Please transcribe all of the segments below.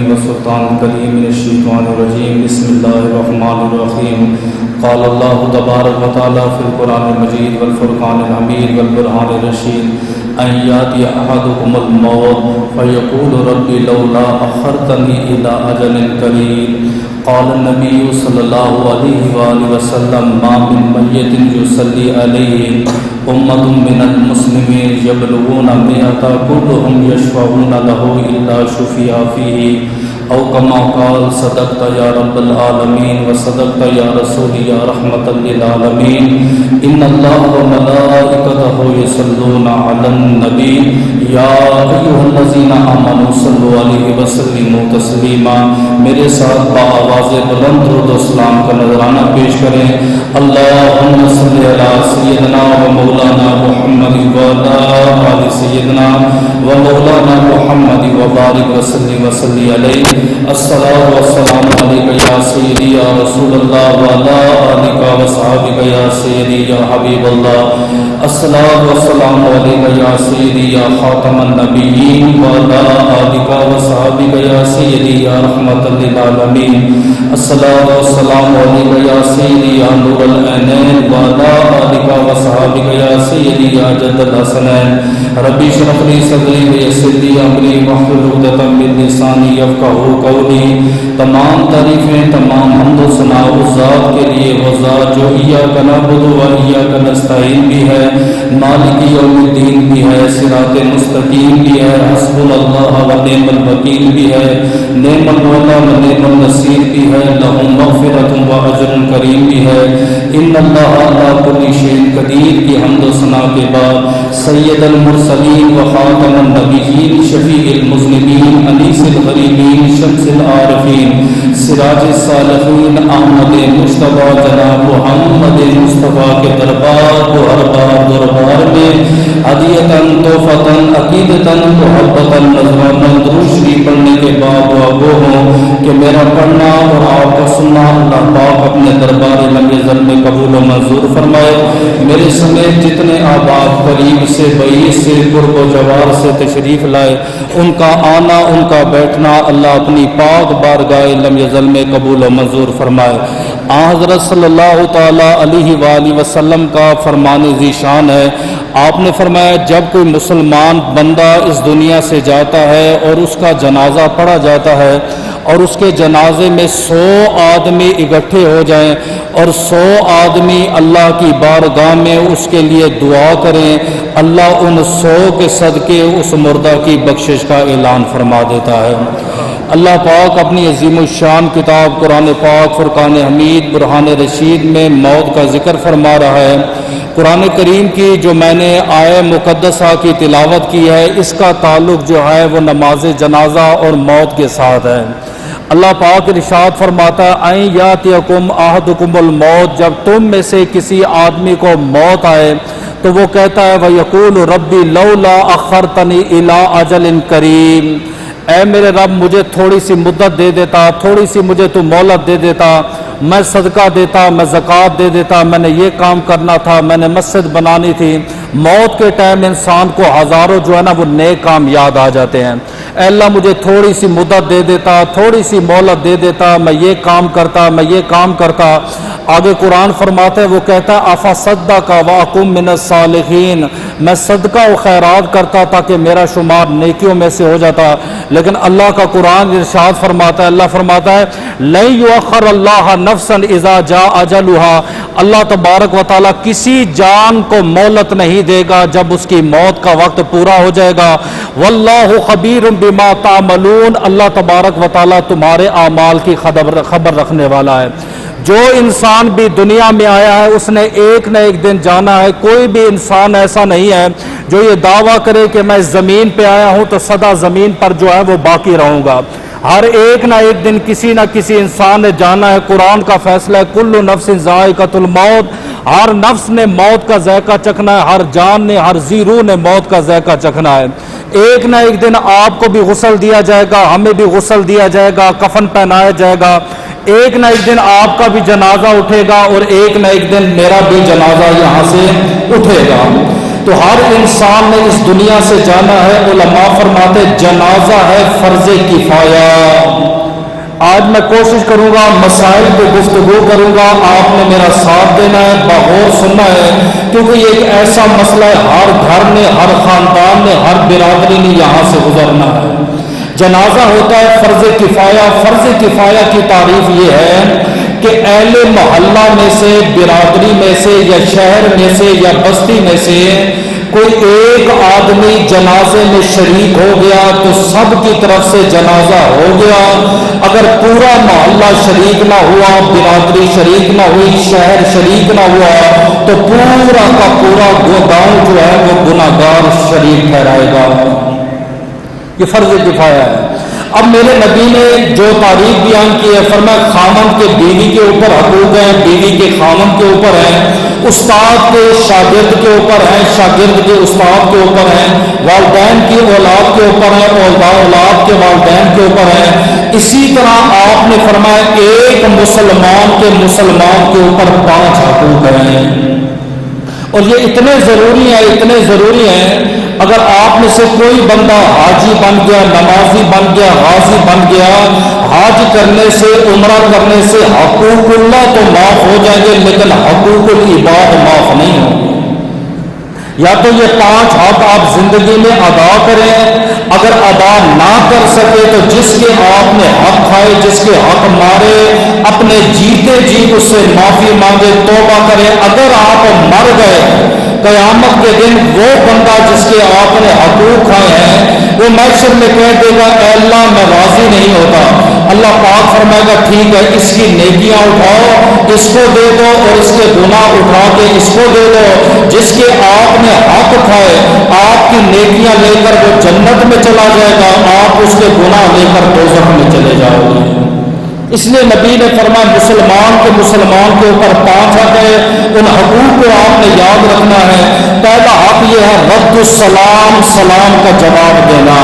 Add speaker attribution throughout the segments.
Speaker 1: والسلطان الكريم من الشيطان الرجيم بسم الله الرحمن الرحيم قال الله تبارك وتعالى في القرآن المجيد والفرقان الحميد والبرهان الرشيد أن يأتي أحدكم الموت فيقول ربي لولا أخرتني إلى أجل قريب قال النبي صلى الله عليه وآله وسلم ما من ميت يصلي عليه أمة من المسلمين يبلغون 100 كلهم يشفعون له إلا شفيع فيه أو كما قال صدقت يا رب العالمين وصدقت يا رسول يا رحمة للعالمين إن الله وملائكته يصلون على النبي يا أيها الذين آمنوا صلوا عليه وسلموا تسليما. میرے ساتھ بآواز بلند درود و سلام کا نذرانہ پیش کریں. اللہم صلی علی سیدنا و مولانا محمد وعلی آل سیدنا و مولانا محمد وبارک وسلم وصلی علیہ. الصلاۃ والسلام علیک یا سیدی یا رسول اللہ وعلی آلک و صحابک یا سیدی یا حبیب اللہ. الصلاۃ والسلام علیک یا سیدی یا خاتم النبیین وعلی آلک و صحابک یا سیدی یا رحمت للعالمین. الصلاۃ والسلام علیک یا سیدی یا نور العینین وعلی آلک و صحابک یا سیدی یا جد الحسنین. ربی اشرح لی صدری ویسر لی امری واحلل عقدۃ من لسانی یفقہوا قولی. تمام تعریفیں تمام حمد و ثنا اس ذات کے لیے، وہ ذات جو ایاک نعبد و ایاک نستعین بھی ہے، مالک یوم الدین بھی ہے، صراط مستقیم بھی ہے، حسبنا اللہ و نعم الوکیل بھی ہے، نعم المولا و نعم النصیر بھی ہے، لہم مغفرۃ و اجر کریم بھی ہے. ان اللہ علی کل شیء قدیر کی حمد و ثنا کے بعد سید المرسلین و خاتم النبیین شفیع المذنبین انیس الغریبین شمس العارفین سراج الصالحین احمد مصطفیٰ جناب محمد مصطفیٰ کے دربار کو ہر بار دربار میں ہدیۃً تحفۃً عقیدۃً محبۃً نذرانً درود شریف پڑھنے کے بعد دعا گو ہوں کہ میرا پڑھنا اور آپ کا سننا اللہ پاک اپنے دربار لم یزل میں قبول و منظور فرمائے. میرے سمیت جتنے آباد قریب سے بعید سے قرب و جوار سے تشریف لائے ان کا آنا ان کا بیٹھنا اللہ اپنی پاک بارگاہ لم یزل میں قبول و منظور فرمائے. حضرت صلی اللہ تعالی علیہ وآلہ وسلم کا فرمان ذیشان ہے. آپ نے فرمایا جب کوئی مسلمان بندہ اس دنیا سے جاتا ہے اور اس کا جنازہ پڑھا جاتا ہے اور اس کے جنازے میں 100 آدمی اکٹھے ہو جائیں اور 100 آدمی اللہ کی بارگاہ میں اس کے لیے دعا کریں، اللہ ان 100 کے صدقے اس مردہ کی بخشش کا اعلان فرما دیتا ہے. اللہ پاک اپنی عظیم الشان کتاب قرآن پاک فرقان حمید برہان رشید میں موت کا ذکر فرما رہا ہے. قرآن کریم کی جو میں نے آیہ مقدسہ کی تلاوت کی ہے اس کا تعلق جو ہے وہ نماز جنازہ اور موت کے ساتھ ہے. اللہ پاک ارشاد فرماتا ہے اَن یاتیکم احدکم الموت، جب تم میں سے کسی آدمی کو موت آئے تو وہ کہتا ہے وَیقول ربی لولا اخرتنی الی اجل قریب، اے میرے رب مجھے تھوڑی سی مدت دے دیتا، تھوڑی سی مجھے تو مہلت دے دیتا، میں صدقہ دیتا، میں زکوٰۃ دے دیتا، میں نے یہ کام کرنا تھا، میں نے مسجد بنانی تھی. موت کے ٹائم انسان کو ہزاروں جو ہے نا وہ نیک کام یاد آ جاتے ہیں. اے اللہ مجھے تھوڑی سی مدت دے دیتا، تھوڑی سی مہلت دے دیتا، میں یہ کام کرتا، میں یہ کام کرتا. آگے قرآن فرماتا ہے وہ کہتا ہے افصدق واکم من الصالحین، میں صدقہ و خیرات کرتا تاکہ میرا شمار نیکیوں میں سے ہو جاتا. لیکن اللہ کا قرآن ارشاد فرماتا ہے، اللہ فرماتا ہے لن یؤخر اللہ نفسا اذا جاء اجلها، اللہ تبارک و تعالیٰ کسی جان کو مہلت نہیں دے گا جب اس کی موت کا وقت پورا ہو جائے گا. واللہ خبیر بما تعملون، اللہ تبارک و تعالیٰ تمہارے اعمال کی خبر رکھنے والا ہے. جو انسان بھی دنیا میں آیا ہے اس نے ایک نہ ایک دن جانا ہے. کوئی بھی انسان ایسا نہیں ہے جو یہ دعویٰ کرے کہ میں زمین پہ آیا ہوں تو سدا زمین پر جو ہے وہ باقی رہوں گا. ہر ایک نہ ایک دن کسی نہ کسی انسان نے جانا ہے. قرآن کا فیصلہ ہے کل نفس ذائقۃ الموت، ہر نفس نے موت کا ذائقہ چکھنا ہے، ہر جان نے ہر ذی روح نے موت کا ذائقہ چکھنا ہے. ایک نہ ایک دن آپ کو بھی غسل دیا جائے گا، ہمیں بھی غسل دیا جائے گا، کفن پہنایا جائے گا. ایک نہ ایک دن آپ کا بھی جنازہ اٹھے گا اور ایک نہ ایک دن میرا بھی جنازہ یہاں سے اٹھے گا. تو ہر انسان نے اس دنیا سے جانا ہے. علماء فرماتے جنازہ ہے فرض کفایہ. آج میں کوشش کروں گا مسائل پہ گفتگو کروں گا، آپ نے میرا ساتھ دینا ہے، بغور سننا ہے، کیونکہ یہ ایک ایسا مسئلہ ہے ہر گھر نے، ہر خاندان نے، ہر برادری نے یہاں سے گزرنا ہے۔ جنازہ ہوتا ہے فرض کفایہ۔ فرض کفایہ کی تعریف یہ ہے کہ اہل محلہ میں سے، برادری میں سے، یا شہر میں سے، یا بستی میں سے کوئی ایک آدمی جنازے میں شریک ہو گیا تو سب کی طرف سے جنازہ ہو گیا۔ اگر پورا محلہ شریک نہ ہوا، برادری شریک نہ ہوئی، شہر شریک نہ ہوا، تو پورا کا پورا گاؤں جو ہے وہ گناہگار شریک ٹھہرائے گا۔ یہ فرض کفایہ ہے۔ اب میرے نبی نے جو تعریف بیان کی ہے، فرمایا خامند کے بیوی کے اوپر حقوق ہیں، بیوی کے خامند کے اوپر ہیں، استاد کے شاگرد کے اوپر ہیں، شاگرد کے استاد کے اوپر ہیں، والدین کی اولاد کے اوپر ہیں، اولاد کے والدین کے اوپر ہیں۔ اسی طرح آپ نے فرمایا ایک مسلمان کے اوپر 5 حقوق ہیں، اور یہ اتنے ضروری ہیں۔ اگر آپ میں سے کوئی بندہ حاجی بن گیا، نمازی بن گیا، غازی بن گیا، حج کرنے سے، عمرہ کرنے سے حقوق اللہ تو معاف ہو جائیں گے، لیکن حقوق العباد معاف نہیں ہوں گے۔ یا تو یہ 5 حق آپ زندگی میں ادا کریں، اگر ادا نہ کر سکے تو جس کے آپ نے حق کھائے، جس کے حق مارے، اپنے جیتے جی اس سے معافی مانگے، توبہ کریں۔ اگر آپ مر گئے قیامت کے دن، وہ بندہ جس کے آپ نے حقوق کھائے ہیں وہ محشر میں کہہ دے گا اے اللہ میں راضی نہیں ہوتا۔ اللہ پاک فرمائے گا ٹھیک ہے، اس کی نیکیاں اٹھاؤ، اس کو دے دو، اور اس کے گناہ اٹھا کے اس کو دے دو۔ جس کے آپ نے حق کھائے، آپ کی نیکیاں لے کر وہ جنت میں چلا جائے گا، آپ اس کے گناہ لے کر دوزخ میں چلے جاؤ گے۔ اس لیے نبی نے فرمایا مسلمان کے اوپر 5 حق ہے، ان حقوق کو آپ نے یاد رکھنا ہے۔ پہلا حق یہ ہے رد السلام، سلام کا جواب دینا۔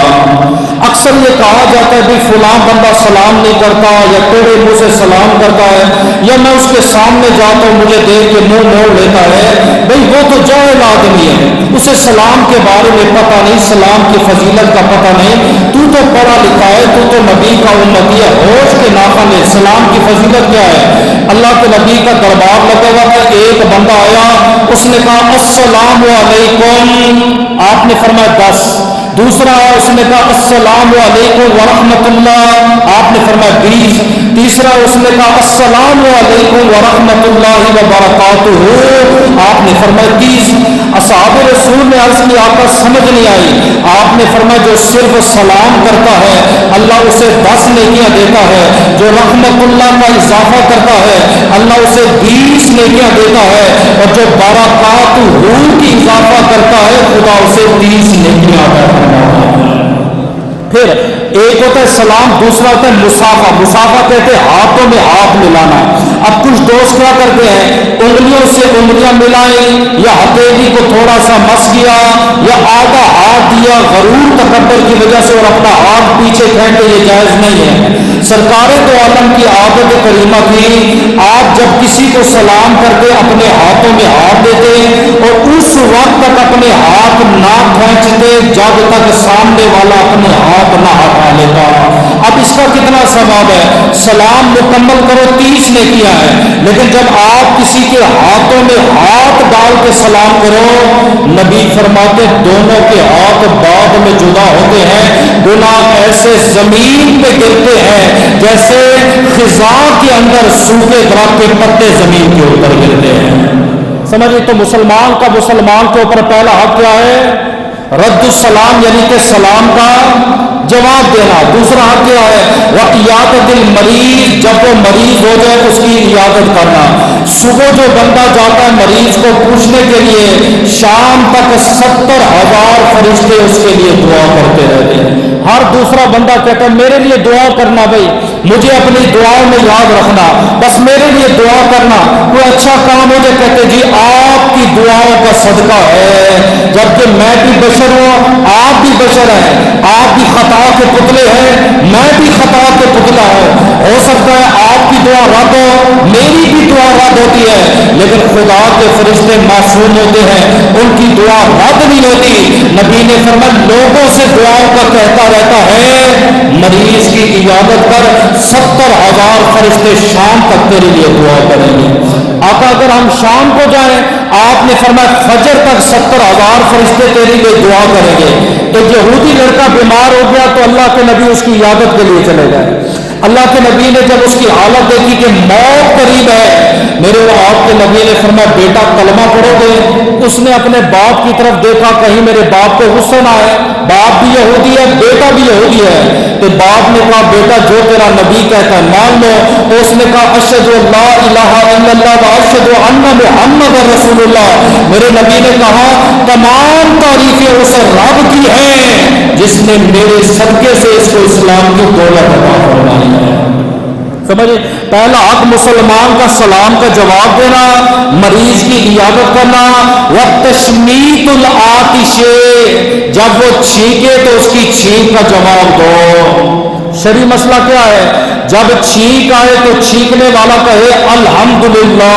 Speaker 1: اکثر یہ کہا جاتا ہے بھی فلاں بندہ سلام نہیں کرتا، یا ٹیڑھے منہ سے سلام کرتا ہے، یا میں اس کے سامنے جاتا ہوں مجھے دیکھ کے منہ موڑ لیتا ہے۔ بھئی وہ تو جاہل آدمی ہے، اسے سلام کے بارے میں پتہ نہیں، سلام کی فضیلت کا پتہ نہیں۔ تو پڑھا لکھا ہے، تو نبی کا امتی ہے، ہوش کے ناخن ہے، سلام کی فضیلت کیا ہے؟ اللہ کے نبی کا دربار لگا ہوا ہے، ایک بندہ آیا، اس نے کہا السلام علیکم، آپ نے فرمایا 10۔ دوسرا آیا، اس نے کہا السلام علیکم ورحمۃ اللہ، آپ نے فرمایا 20۔ تیسرا اس نے کہا السلام علیکم ورحمۃ اللہ وبرکاتہ، آپ نے فرمایا 30۔ اصحاب رسول نے عرض کی آقا سمجھ نہیں آئی، آپ نے فرمایا جو صرف سلام کرتا ہے اللہ اسے 10 نیکیاں دیتا ہے، جو رحمت اللہ کا اضافہ کرتا ہے اللہ اسے 20 نیکیاں دیتا ہے، اور جو برکات کی اضافہ کرتا ہے خدا اسے 30 نیکیاں عطا فرماتا ہے۔ پھر ایک ہوتا ہے سلام، دوسرا ہوتا ہے مصافحہ۔ مصافحہ کہتے ہیں ہاتھوں میں ہاتھ ملانا۔ اب کچھ دوست کیا کرتے ہیں، انگلیوں سے انگلیاں ملائیں، یا ہتھیلی کو تھوڑا سا مس کیا، یا آدھا ہاتھ دیا غرور تکبر کی وجہ سے، اور اپنا ہاتھ پیچھے پھینکے، یہ جائز نہیں ہے۔ سرکار دو عالم کی عادت کریمہ تھی، آپ جب کسی کو سلام کرتے اپنے ہاتھوں میں ہاتھ دیتے، اور اس وقت تک اپنے ہاتھ نہ کھینچتے جب تک سامنے والا اپنے ہاتھ نہ ہٹا لیتا۔ اب اس کا کتنا ثواب ہے؟ سلام مکمل کرو 30 نیکیاں ہیں، لیکن جب آپ کسی کے ہاتھوں میں ہاتھ ڈال کے سلام کرو، نبی فرماتے دونوں کے ہاتھ بعد میں جدا ہوتے ہیں، گناہ ایسے زمین پہ گرتے ہیں جیسے خزاں کے اندر سوکھے درخت کے پتے زمین کے اوپر گرتے ہیں۔ سمجھے؟ تو مسلمان کے اوپر پہلا حق کیا ہے؟ رد السلام، یعنی کہ سلام کا جواب دینا۔ دوسرا حق کیا ہے؟ وعیادۃ المریض، جب وہ مریض ہو جائے اس کی عیادت کرنا۔ صبح جو بندہ جاتا ہے مریض کو پوچھنے کے لیے، شام تک 70,000 فرشتے اس کے لیے دعا کرتے رہتے ہیں۔ ہر دوسرا بندہ کہتا ہے میرے لیے دعا کرنا، بھائی مجھے اپنی دعاؤں میں یاد رکھنا، بس میرے لیے دعا کرنا، کوئی اچھا کام ہو جائے کہتے جی آپ کی دعاؤں کا صدقہ ہے، جبکہ میں بھی بشر ہوں، آپ بھی بشر ہیں، آپ بھی خطا کے پتلے ہیں، میں بھی خطا کے پتلا ہوں۔ ہو سکتا ہے آپ کی دعا رد ہو، میری بھی دعا رد ہوتی ہے، لیکن خدا کے فرشتے معصوم ہوتے ہیں، ان کی دعا رد نہیں ہوتی۔ نبی نے فرمایا لوگوں سے دعاؤں کا کہتا رہتا ہے، مریض کی عیادت کر 70,000 فرشتے شام تک تیرے لیے دعا کریں گے۔ آقا اگر ہم شام کو جائیں، آپ نے فرمایا فجر تک 70,000 فرشتے تیرے لیے دعا کریں گے۔ ایک یہودی لڑکا بیمار ہو گیا تو اللہ کے نبی اس کی عیادت کے لیے چلے گئے۔ اللہ کے نبی نے جب اس کی حالت دیکھی کہ موت قریب ہے، میرے آپ کے نبی نے فرمایا بیٹا کلمہ پڑھو گے؟ اس نے اپنے باپ کی طرف دیکھا کہیں میرے باپ کو غصہ نہ آئے، باپ بھی یہودی ہے بیٹا بھی یہودی ہے، تو باپ نے کہا بیٹا جو تیرا نبی کہتا ہے مان لو۔ تو اس نے کہا اشہد لا الہ الا اللہ و اشہد ان محمد رسول اللہ۔ میرے نبی نے کہا تمام تعریفیں اس رب کی ہیں جس نے میرے صدقے سے اس کو اسلام کی دولت عطا فرمائی ہے۔ سمجھے، پہلا حق مسلمان کا سلام کا جواب دینا، مریض کی عیادت کرنا، وتشمیت العاطش، جب وہ چھینکے تو اس کی چھینک کا جواب دو۔ شرعی مسئلہ کیا ہے؟ جب چھینک آئے تو چھینکنے والا کہے الحمدللہ،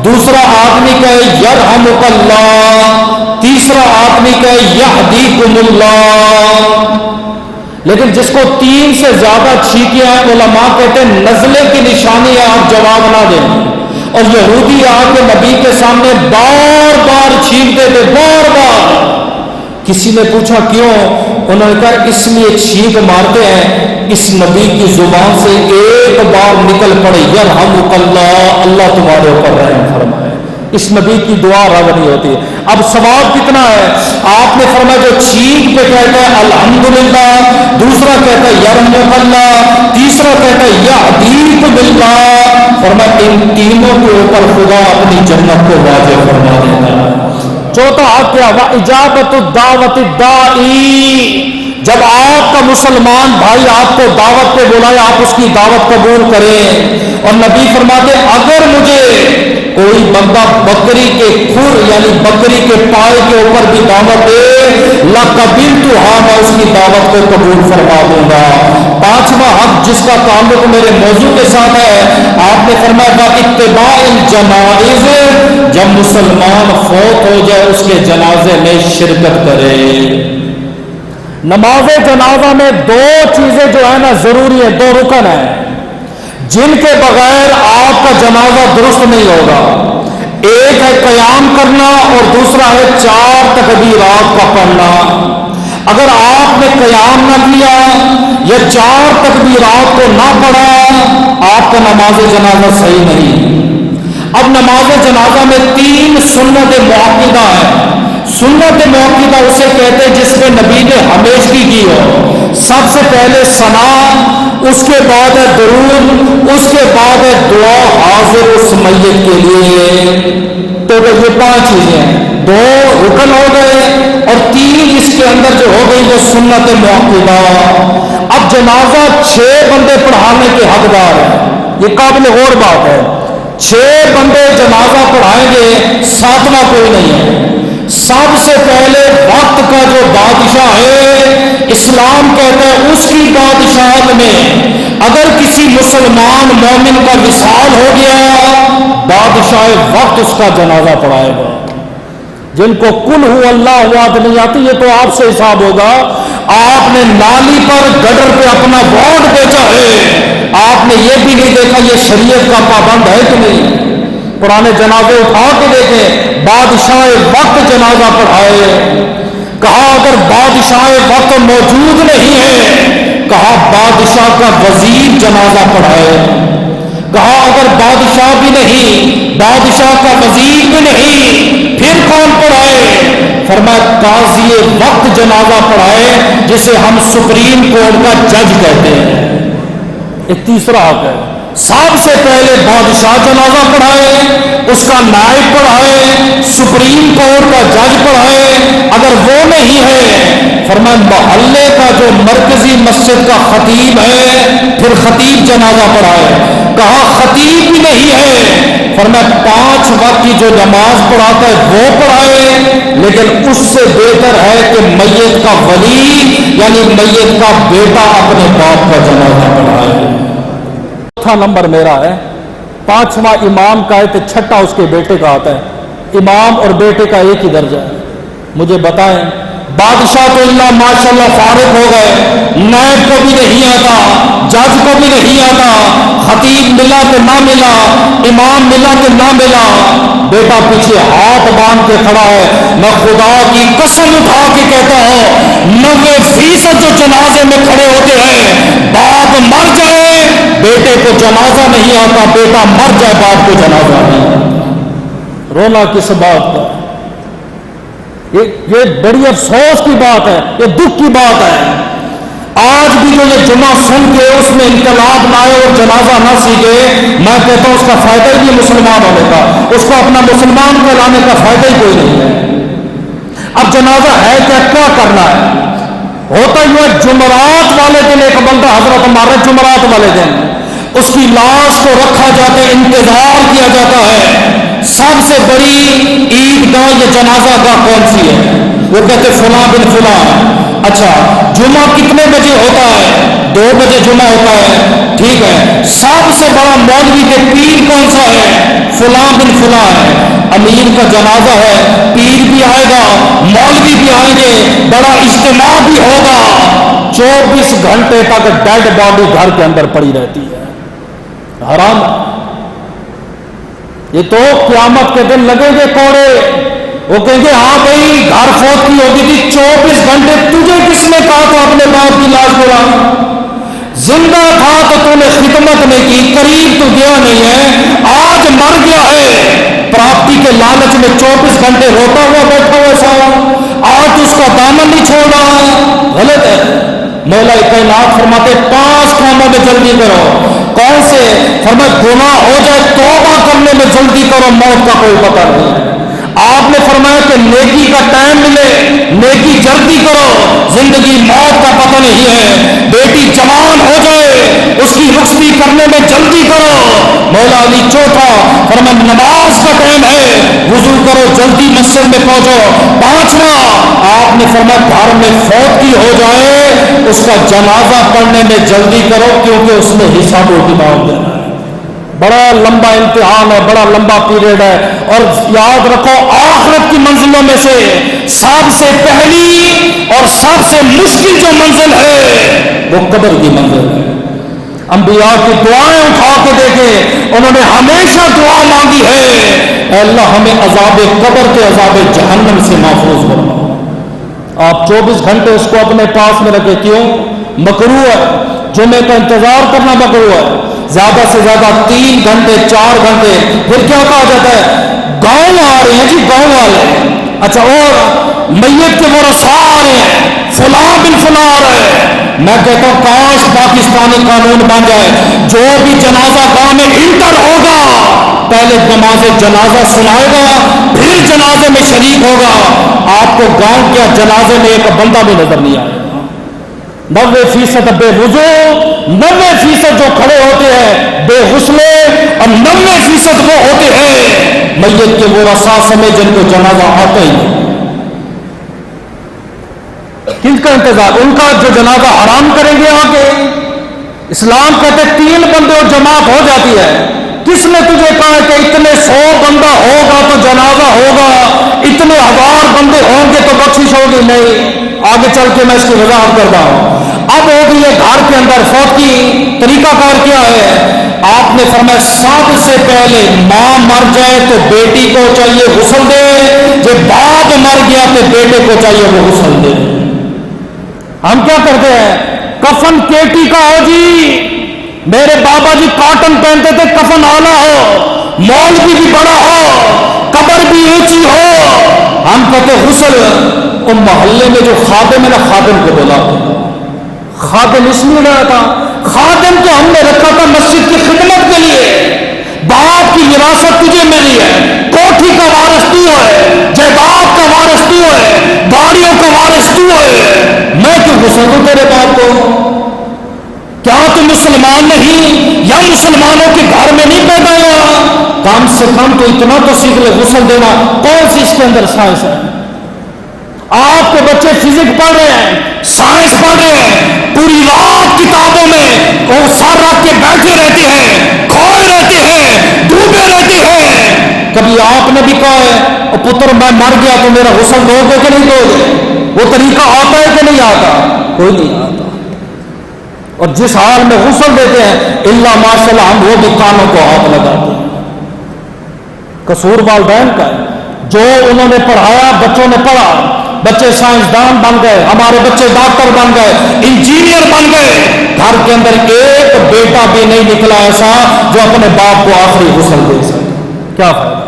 Speaker 1: دوسرا آدمی کہے یرحمک اللہ، تیسرا آدمی کہے یہدیکم اللہ۔ لیکن جس کو 3 سے زیادہ چھینکیاں ہیں، علماء کہتے ہیں نزلے کی نشانی ہے، آپ جواب نہ دیں۔ اور یہودی آ کے نبی کے سامنے بار بار چھینکتے تھے، بار بار۔ کسی نے پوچھا کیوں؟ انہوں نے کہا اس لیے چھینک مارتے ہیں اس نبی کی زبان سے ایک بار نکل پڑے یرحمک اللہ، اللہ تمہارے اوپر رحم فرمائے، اس نبی کی دعا رد نہیں ہوتی۔ اب ثواب کتنا ہے؟ آپ نے فرمایا جو چھینک پہ کہتا ہے الحمدللہ، دوسرا کہتا ہے یرحمک اللہ، تیسرا کہتا ہے یہدیک باللہ، فرمایا ان تینوں کے اوپر خدا اپنی جنت کو واجب فرما دیتا ہے۔ چوتھا حق کیا؟ اجابت الدعوت الداعی، جب آپ کا مسلمان بھائی آپ کو دعوت پہ بلائے آپ اس کی دعوت قبول کریں۔ اور نبی فرماتے اگر مجھے کوئی بندہ بکری کے کھر یعنی بکری کے پائے کے اوپر بھی دعوت دے لقبلتھا، میں اس کی دعوت کو قبول فرما دوں گا۔ پانچواں حق جس کا تعلق میرے موضوع کے ساتھ ہے، آپ نے فرمایا اتباع الجنائز، جب مسلمان فوت ہو جائے اس کے جنازے میں شرکت کرے۔ نماز جنازہ میں 2 چیزیں جو ہے نا ضروری ہے، 2 رکن ہیں جن کے بغیر آپ کا جنازہ درست نہیں ہوگا۔ ایک ہے قیام کرنا اور دوسرا ہے 4 تکبیرات کا پڑھنا۔ اگر آپ نے قیام نہ کیا یا 4 تکبیرات کو نہ پڑھا، آپ کا نماز جنازہ صحیح نہیں۔ اب نماز جنازہ میں 3 سنت مؤکدہ ہیں۔ سنت مؤکدہ اسے کہتے ہیں جس میں نبی نے ہمیشگی کی ہو۔ سب سے پہلے ثنا، اس کے بعد ہے درود، اس کے بعد ہے دعا حاضر اس میت کے لیے۔ تو یہ 5 چیزیں ہیں، 2 رکن ہو گئے اور 3 اس کے اندر جو ہو گئی وہ سنت مؤکدہ۔ اب جنازہ 6 بندے پڑھانے کے حقدار ہیں، یہ قابل غور بات ہے۔ 6 بندے جنازہ پڑھائیں گے، 7واں کوئی نہیں ہے۔ سب سے پہلے وقت کا جو بادشاہ ہے، اسلام کہتا ہے اس کی بادشاہت میں اگر کسی مسلمان مومن کا وصال ہو گیا، بادشاہ وقت اس کا جنازہ پڑھائے گا۔ جن کو قل ہو اللہ احد نہیں آتی یہ تو آپ سے حساب ہوگا۔ آپ نے نالی پر گٹر پہ اپنا وارڈ بیچا ہے، آپ نے یہ بھی نہیں دیکھا یہ شریعت کا پابند ہے کہ نہیں۔ پرانے جنازے اٹھا کے دیکھیں، بادشاہ وقت جنازہ پڑھائے۔ کہا اگر بادشاہ وقت موجود نہیں ہے، کہا بادشاہ کا وزیر جنازہ پڑھائے۔ کہا اگر بادشاہ بھی نہیں، بادشاہ کا وزیر بھی نہیں، پھر کون پڑھائے؟ فرمایا قاضی وقت جنازہ پڑھائے، جسے ہم سپریم کورٹ کا جج کہتے ہیں۔ ایک تیسرا حق ہے، سب سے پہلے بادشاہ جنازہ پڑھائے، اس کا نائب پڑھائے، سپریم کورٹ کا جج پڑھائے۔ اگر وہ نہیں ہے، فرمایا محلے کا جو مرکزی مسجد کا خطیب ہے، پھر خطیب جنازہ پڑھائے۔ کہا خطیب بھی نہیں ہے، فرمایا 5 وقت کی جو نماز پڑھاتا ہے وہ پڑھائے، لیکن اس سے بہتر ہے کہ میت کا ولی یعنی میت کا بیٹا اپنے باپ کا جنازہ پڑھائے۔
Speaker 2: چوتھا نمبر میرا ہے، پانچواں امام کا ہے تو چھٹا اس کے بیٹے کا آتا ہے۔ امام اور بیٹے کا ایک ہی درجہ ہے۔ مجھے بتائیں، بادشاہ تو اللہ ماشاءاللہ فارغ ہو گئے، نائب کو بھی نہیں آتا، جج کو بھی نہیں آتا، خطیب ملا تو نہ ملا، امام ملا تو نہ ملا، بیٹا پیچھے ہاتھ باندھ کے کھڑا ہے۔ میں خدا کی قسم اٹھا کے کہتا ہوں 90% جو جنازے میں کھڑے ہوتے ہیں، باپ مر جائے بیٹے کو جنازہ نہیں آتا، بیٹا مر جائے باپ کو جنازہ نہیں آتا۔ رونا کس بات کا؟ یہ بڑی افسوس کی بات ہے، یہ دکھ کی بات ہے۔ آج بھی جو یہ جمعہ سن کے اس میں انقلاب نہ آئے اور جنازہ نہ سیکھے، میں کہتا ہوں اس کا فائدہ ہی نہیں مسلمان ہونے کا، اس کو اپنا مسلمان کہلانے کا فائدہ ہی کوئی نہیں ہے۔ اب جنازہ ہے کیا کرنا ہے؟ ہوتا یہ جمعرات والے دن ایک بندہ حضرت ہمارے جمعرات والے دن اس کی لاش کو رکھا جاتا ہے، انتظار کیا جاتا ہے۔ سب سے بڑی عیدگاہ یہ جنازہ گاہ کون سی ہے؟ وہ کہتے فلاں بن فلاں۔ اچھا جمعہ کتنے بجے ہوتا ہے؟ 2 بجے جمعہ ہوتا ہے، ٹھیک ہے۔ سب سے بڑا مولوی کے پیر کون سا ہے؟ فلاں بن فلاں ہے۔ امیر کا جنازہ ہے، پیر بھی آئے گا، مولوی بھی آئیں گے، بڑا اجتماع بھی ہوگا، 24 گھنٹے تک ڈیڈ باڈی گھر کے اندر پڑی رہتی ہے۔ حرام۔ یہ تو قیامت کے دن لگیں گے کوڑے، وہ کہیں گے ہاں بھائی گھر فوت کی ہوگی تھی 24 گھنٹے، تجھے کس نے کہا تھا اپنے باپ کی لاش کو لانا؟ زندہ تھا تو تو نے خدمت نہیں کی، قریب تو گیا نہیں ہے، آج مر گیا ہے، پراپتی کے لالچ میں 24 گھنٹے روتا ہوا بیٹھا ہوا سا، آج اس کا دامن نہیں چھوڑ رہا، غلط ہے۔ مولا کائنات فرماتے 5 کاموں میں جلدی کرو۔ کون سے؟ فرمایا گناہ ہو جائے توبہ کرنے میں جلدی کرو، موت کا کوئی پتہ نہیں۔ آپ نے فرمایا کہ نیکی کا ٹائم ملے، نیکی جلدی کرو، زندگی موت کا پتہ نہیں ہے۔ بیٹی جوان ہو جائے اس کی رخصتی کرنے میں جلدی کرو۔ مولا علی چوتھا فرمایا نماز کا ٹائم ہے، وضو کرو، جلدی مسجد میں پہنچو۔ 5واں آپ نے فرمایا گھر میں فوت کی ہو جائے اس کا جنازہ پڑھنے میں جلدی کرو، کیونکہ اس میں حساب و کتاب دینا ہے۔ بڑا لمبا امتحان ہے، بڑا لمبا پیریڈ ہے، اور یاد رکھو آخرت کی منزلوں میں سے سب سے پہلی اور سب سے مشکل جو منزل ہے وہ قبر کی منزل ہے۔ انبیاء کی دعائیں اٹھا کے دیکھیں، انہوں نے ہمیشہ دعا مانگی ہے اے اللہ ہمیں عذاب قبر کے عذاب جہنم سے محفوظ کرنا۔ آپ 24 گھنٹے اس کو اپنے پاس میں رکھے، کیوں؟ مکروہ ہے، جمعے کا انتظار کرنا مکروہ ہے، زیادہ سے زیادہ 3 گھنٹے 4 گھنٹے۔ پھر کیا کہا جاتا ہے؟ گاؤں آ رہے ہیں جی، گاؤں والے، اچھا اور میت کے ورثاء آ رہے ہیں، فلاں بن فلاں آ رہے ہیں۔ میں کہتا ہوں کاش پاکستانی قانون بن جائے، جو بھی جنازہ گاہ میں انٹر ہوگا پہلے نماز جنازہ سنائے گا، پھر جنازے میں شریک ہوگا۔ آپ کو گاؤں کے جنازے میں ایک بندہ بھی نظر نہیں آئے گا۔ 90% بے وضو، 90% جو کھڑے ہوتے ہیں بے غسلے، اور 90% وہ ہوتے ہیں میت کے ورثاء سمیت جن کو جنازہ آتا ہی نہیں۔ کن کا انتظار؟ ان کا جو جنازہ حرام کریں گے آگے۔ اسلام کہتے 3 بندے اور جماعت ہو جاتی ہے۔ کس نے تجھے کہا کہ اتنے 100 بندہ ہوگا تو جنازہ ہوگا، اتنے 1000 بندے ہوں گے تو بخشش ہوگی؟ نہیں۔ آگے چل کے میں اس کی وضاحت کرتا ہوں۔ اب ہو گئی ہے گھر کے اندر فوت کی، طریقہ کار کیا ہے؟ آپ نے فرمایا سب سے پہلے ماں مر جائے تو بیٹی کو چاہیے غسل دے، جب باپ مر گیا تو بیٹے کو چاہیے وہ غسل دے۔ ہم کیا کرتے ہیں؟ کفن کیٹی کا ہو جی، میرے بابا جی کاٹن پہنتے تھے، کفن آلہ ہو، مولوی بھی بڑا ہو، قبر بھی اونچی ہو، ہم کہتے غسل۔ اور محلے میں جو خادم ہے نا، خادم کو بلاتے ہیں۔ خادم اس لیے نہ تھا، خادم کو ہم نے رکھا تھا مسجد کی خدمت کے لیے۔ باپ کی وراثت تجھے ملی ہے، کوٹھی کا وارث تو ہے، جائیداد کا وارث تو ہے، گاڑیوں کا وارث تو ہے، میں کیوں غسل دوں تیرے باپ کو؟ کیا تم مسلمان نہیں یا مسلمانوں کے گھر میں نہیں پیدا ہوا؟ کم سے کم تو اتنا تو سیکھ لے، غسل دینا کون سی اس کے اندر سائنس ہے؟ آپ کے بچے فزکس پڑھ رہے ہیں، سائنس پڑھ رہے ہیں، پوری رات کتابوں میں وہ سر رکھ کے بیٹھے رہتے ہیں، کبھی آپ نے بھی کہا ہے اور پتر میں مر گیا تو میرا غسل دو گے کہ نہیں دو گے؟ وہ طریقہ آتا ہے کہ نہیں آتا؟ کوئی نہیں آتا۔ اور جس حال میں غسل دیتے ہیں اللہ ماشاء اللہ ہم وہ بھی کانوں کو ہاتھ لگاتے ہیں۔ قصور والدین کا ہے، جو انہوں نے پڑھایا بچوں نے پڑھا، بچے سائنسدان بن گئے، ہمارے بچے ڈاکٹر بن گئے، انجینئر بن گئے، گھر کے اندر ایک بیٹا بھی نہیں نکلا ایسا جو اپنے باپ کو آخری غسل دے سکے۔ کیا فائدہ؟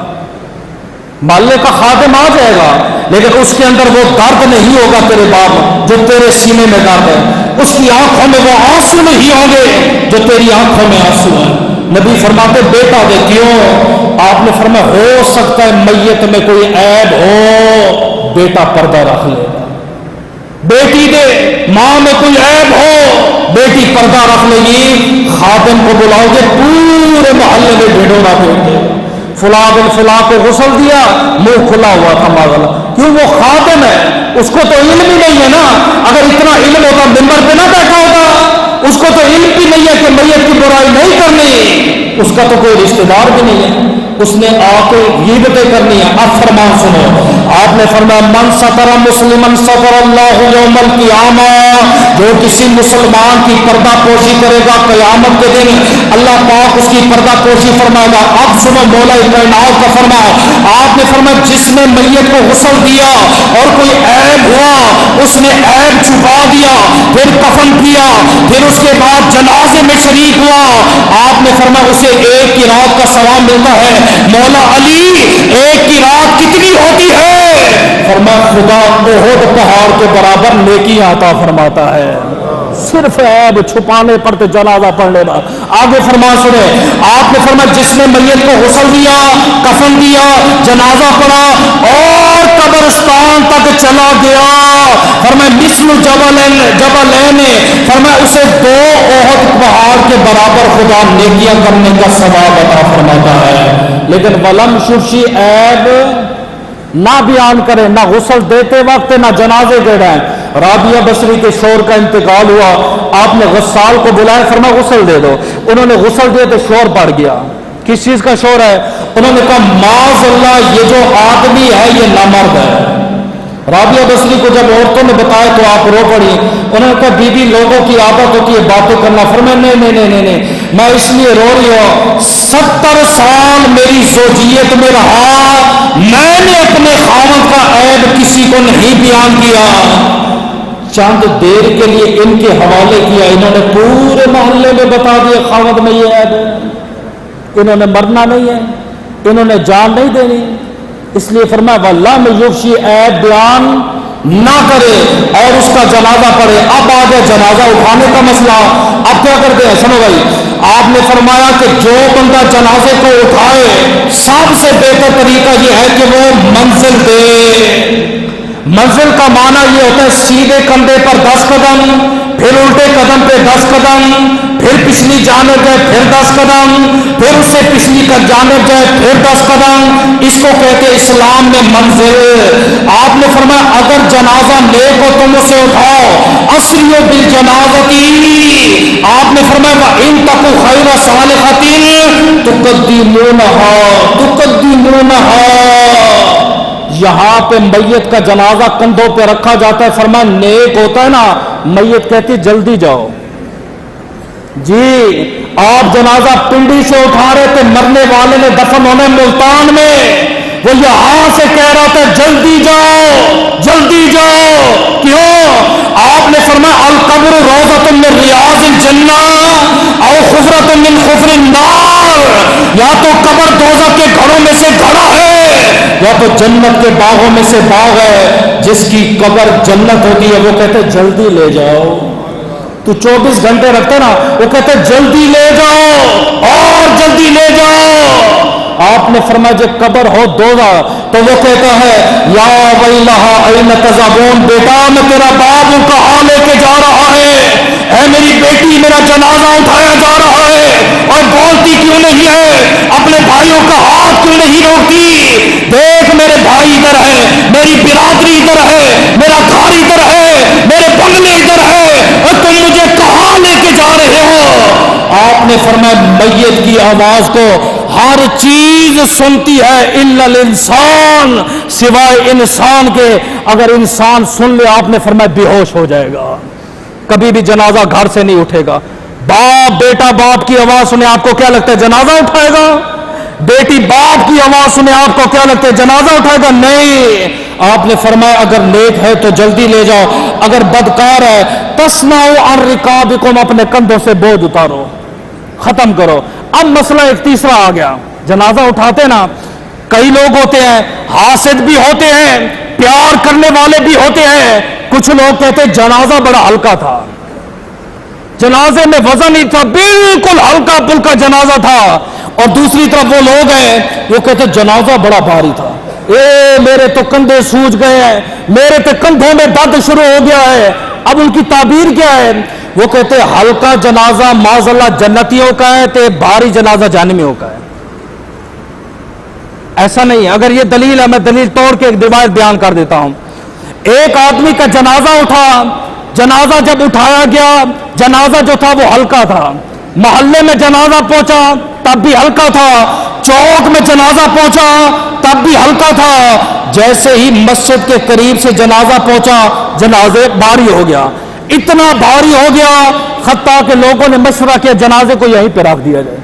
Speaker 2: محلے کا خادم آ جائے گا لیکن اس کے اندر وہ درد نہیں ہوگا تیرے باپ جو تیرے سینے میں درد ہے، اس کی آنکھوں میں وہ آنسو نہیں ہوں گے جو تیری آنکھوں میں آنسو ہیں۔ نبی فرماتے بیٹا دے، کیوں؟ آپ نے فرمایا ہو سکتا ہے میت میں کوئی عیب ہو، بیٹا پردہ رکھ لے گا۔ بیٹی دے، ماں میں کوئی عیب ہو، بیٹی پردہ رکھ لے گی، خادم کو بلاؤ گے پورے محلے میں ڈھڈورا پھینک دے گا، فلاں بن فلاں کو غسل دیا، منہ کھلا ہوا تھا ماغلا، کیوں؟ وہ خادم ہے، اس کو تو علم ہی نہیں ہے نا۔ اگر اتنا علم ہوتا منبر پہ نہ بیٹھا ہوتا، اس کو تو علم بھی نہیں ہے کہ میت کی برائی نہیں کرنی، اس کا تو کوئی رشتہ دار بھی نہیں ہے، اس نے آ کے غیبتیں کرنی ہے۔ اب فرمان سنو، آپ نے فرمایا من ستر مسلمن ستر اللہ یوم القیامہ، جو کسی مسلمان کی پردہ پوشی کرے گا قیامت کے دن اللہ پاک اس کی پردہ پوشی فرمائے گا۔ اب سنو مولا کائنات کا فرمان، آپ نے فرمایا جس نے میت کو غسل دیا اور کوئی عیب ہوا اس نے عیب چھپا دیا، پھر کفن کیا، پھر اس کے بعد جنازے میں شریک ہوا، آپ نے فرمایا اسے ایک کی رات کا ثواب ملتا ہے۔ مولا علی ایک کی رات کتنی ہوتی ہے؟ فرمایا خدا احد پہاڑ کے برابر نیکی عطا فرماتا ہے، صرف عیب چھپانے پر تو جنازہ پڑھنے پر۔ آگے فرمان سنے، آپ نے فرمایا جس نے میت کو غسل دیا، کفن دیا، جنازہ پڑھا اور قبرستان تک چلا گیا، فرمایا مثل جبلین، فرمایا اسے 2 احد پہاڑ کے برابر خدا نیکیاں کرنے کا ثواب عطا فرماتا ہے۔ لیکن ولم شفشی عیب نہ بیان کرے، نہ غسل دیتے وقت نہ جنازے دے رہے ہیں۔ رابعہ بصری کے شوہر کا انتقال ہوا، آپ نے غسال کو بلایا، فرمایا غسل دے دو، انہوں نے غسل دیا تو شوہر پڑ گیا۔ کس چیز کا شوہر ہے؟ انہوں نے کہا معاذ اللہ یہ جو آدمی ہے یہ نامرد ہے۔ رابعہ بصری کو جب عورتوں نے بتایا تو آپ رو پڑی، انہوں نے کہا بی بی لوگوں کی عادت ہوتی ہے باتیں کرنا، فرمایا نہیں میں اس لیے رو رہی ہوں 70 سال میری زوجیت میں رہا، میں نے اپنے خاوند کا عیب کسی کو نہیں بیان کیا، چند دیر کے لیے ان کے حوالے کیا، انہوں نے پورے محلے میں بتا دیا خاوند میں یہ عیب ہے۔ انہوں نے مرنا نہیں ہے، انہوں نے جان نہیں دینی، اس لیے فرمایا واللہ میں یفشی عیب بیان نہ کرے اور اس کا جنازہ پڑھے۔ اب آ گیا جنازہ اٹھانے کا مسئلہ، اب کیا کرتے ہیں؟ سنو بھائی، آپ نے فرمایا کہ جو بندہ جنازے کو اٹھائے سب سے بہتر طریقہ یہ ہے کہ وہ منزل دے۔ منزل کا معنی یہ ہوتا ہے سیدھے کندھے پر 10 قدم، پھر الٹے قدم پہ 10 قدم، پھر پچھلی جانب جائے پھر 10 قدم، پھر اس سے پچھلی جانب جائے پھر 10 قدم، اس کو کہتے اسلام میں منزل۔ آپ نے فرمایا اگر جنازہ نیک ہو تم اسے اٹھاؤ، اسریو بالجنازتی، آپ نے فرمایا ان تکو خیر صالحۃ تقدمونھا، یہاں پہ میت کا جنازہ کندھوں پہ رکھا جاتا ہے، فرمایا نیک ہوتا ہے نا، میت کہتی جلدی جاؤ جی۔ آپ جنازہ پنڈی سے اٹھا رہے تھے، مرنے والے نے دفن ہونے ملتان میں، وہ یہاں سے کہہ رہا تھا جلدی جاؤ جلدی جاؤ، کیوں؟ آپ نے فرمایا القبر روضۃ من ریاض الجنہ او حفرۃ من حفر النار، یا تو قبر دوزخ کے گھروں میں سے گھڑا ہے یا تو جنت کے باغوں میں سے باغ ہے۔ جس کی قبر جنت ہوتی ہے وہ کہتے جلدی لے جاؤ، تو 24 گھنٹے رکھتے نا، وہ کہتے جلدی لے جاؤ اور جلدی لے جاؤ۔ آپ نے فرمایا جب قبر ہو دوزخ تو وہ کہتا ہے یا ویلہا این تذہبون، بیٹا میں تیرا باپ ہوں کہاں لے کے جا رہا ہے، اے میری بیٹی میرا جنازہ اٹھایا جا رہا ہے اور بولتی کیوں نہیں ہے، اپنے بھائیوں کا ہاتھ کیوں نہیں روکتی، دیکھ میرے بھائی ادھر ہے، میری برادری ادھر ہے، میرا گھر ادھر ہے، میرے بنگلے ادھر ہے، اور تم مجھے کہاں لے کے جا رہے ہو؟ آپ نے فرمایا میت کی آواز کو ہر چیز سنتی ہے الا الانسان، سوائے انسان کے۔ اگر انسان سن لے، آپ نے فرمایا بے ہوش ہو جائے گا، کبھی بھی جنازہ گھر سے نہیں اٹھے گا۔ باپ بیٹا باپ کی آواز سنے، آپ کو کیا لگتا ہے جنازہ اٹھائے گا؟ بیٹی باپ کی آواز سنے، آپ کو کیا لگتا ہے جنازہ اٹھائے گا؟ نہیں۔ آپ نے فرمایا اگر نیک ہے تو جلدی لے جاؤ، اگر بدکار ہے تسمعوا عن رکابکم، اپنے کندھوں سے بوجھ اتارو، ختم کرو۔ اب مسئلہ ایک تیسرا آ گیا، جنازہ اٹھاتے نا، کئی لوگ ہوتے ہیں حاسد بھی ہوتے ہیں، پیار کرنے والے بھی ہوتے ہیں۔ کچھ لوگ کہتے ہیں جنازہ بڑا ہلکا تھا، جنازے میں وزن نہیں تھا، بالکل ہلکا پھلکا جنازہ تھا۔ اور دوسری طرف وہ لوگ ہیں وہ کہتے ہیں جنازہ بڑا بھاری تھا، میرے تو کندھے سوج گئے ہیں، میرے تو کندھوں میں درد شروع ہو گیا ہے۔ اب ان کی تعبیر کیا ہے؟ وہ کہتے ہیں ہلکا جنازہ معاذ اللہ جنتیوں کا ہے، تے بھاری جنازہ جہنمیوں کا ہے۔ ایسا نہیں ہے۔ اگر یہ دلیل ہے، میں دلیل توڑ کے ایک روایت بیان کر دیتا ہوں۔ ایک آدمی کا جنازہ اٹھا، جنازہ جب اٹھایا گیا، جنازہ جو تھا وہ ہلکا تھا۔ محلے میں جنازہ پہنچا تب بھی ہلکا تھا، چوک میں جنازہ پہنچا تب بھی ہلکا تھا۔ جیسے ہی مسجد کے قریب سے جنازہ پہنچا، جنازے بھاری ہو گیا، اتنا بھاری ہو گیا حتیٰ کہ لوگوں نے مشورہ کیا جنازے کو یہیں پہ رکھ دیا جائے۔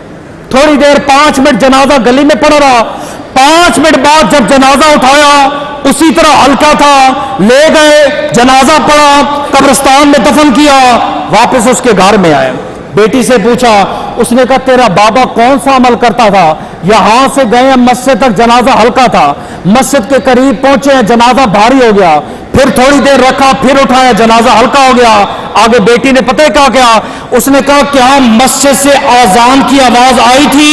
Speaker 2: تھوڑی دیر 5 منٹ جنازہ گلی میں پڑا رہا، 5 منٹ بعد جب جنازہ اٹھایا اسی طرح ہلکا تھا، لے گئے، جنازہ پڑا، قبرستان میں دفن کیا، واپس اس کے گھر میں آئے۔ بیٹی سے پوچھا، اس نے کہا تیرا بابا کون سا عمل کرتا تھا؟ یہاں سے گئے ہیں مسجد تک، جنازہ ہلکا تھا، مسجد کے قریب پہنچے ہیں، جنازہ بھاری ہو گیا، پھر تھوڑی دیر رکھا، پھر اٹھایا، جنازہ ہلکا ہو گیا۔ آگے بیٹی نے پتہ کیا کیا؟ اس نے کہا کیا مسجد سے اذان کی آواز آئی تھی؟